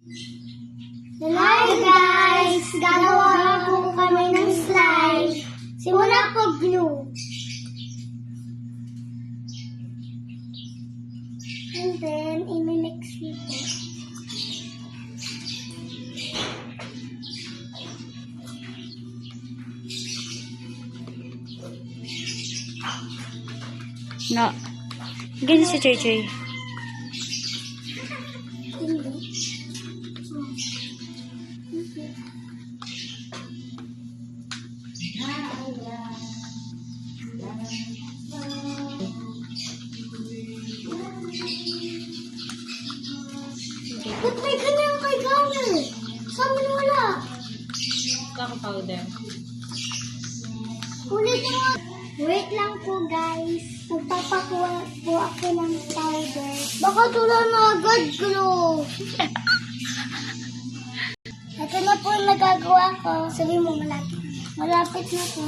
Hi guys! Gagawa po kami ng slime. Simula po glue. And then, imimix niyo po. No. Ganyan si Choy Choy. Hindi. Ba't may ganyan kay Gamer? Sa amin wala. Powder. Ulit mo. Wait lang po guys. Magpapakuha po ako ng powder. Baka tula na agad, glue. Ito na po yung nagagawa ko. Sabi mo malapit. Malapit na po.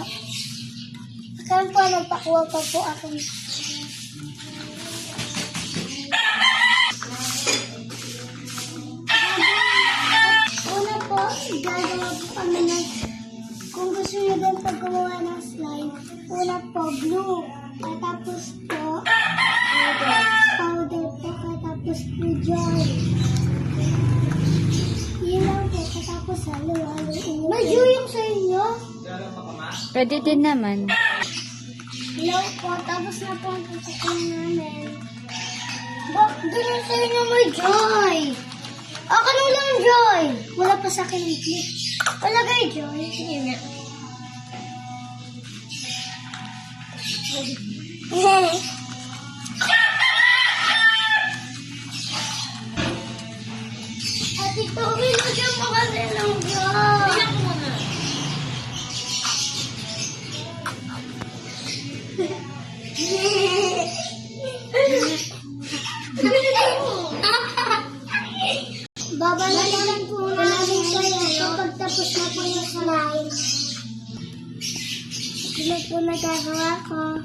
Saan po magpakuha pa po ako. Una po, gagawa po kami ng, kung gusto nyo din paggawa ng slime, una po, glue. Katapos po, powder po. Katapos po, joy. Yun lang po. Katapos halo-halo. May joy yung sa inyo? Pwede din naman. Hello po. Tapos na po ang tutukin namin. Doon yung sa inyo may joy. Ako nung lang joy. Wala pa sa akin yung clip. Wala kayo joy. Sige na. At ito, binigyan mo kasi ng joy. Bilang mo na. Babalakan po namin kayo kapag tapos na po yung slime. Ito na po nagagawa ko.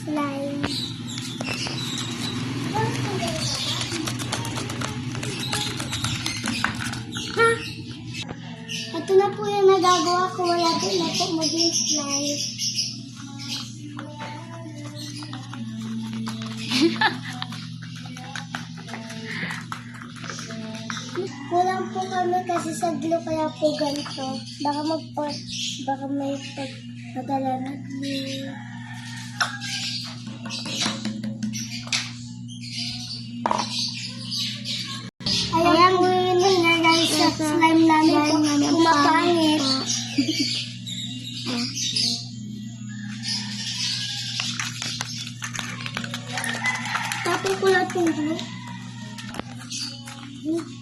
Slime. Ha? Ito na po yung nagagawa ko. Wala din na po maging slime. Kulang po kami kasi sa glue kaya po ganito. Baka may pagpadala na glue. Ayan po yun nilagay sa slime namin po. Kumapangit. Tapos ko lang po glue.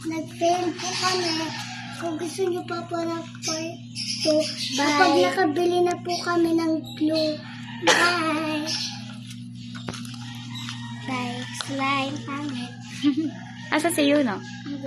Nag-fail po kami. Kung gusto nyo pa po ng part 2, kapag nakabili na po kami ng glue. Bye! Bye! Slime pangit. Asa si Yuno? Ang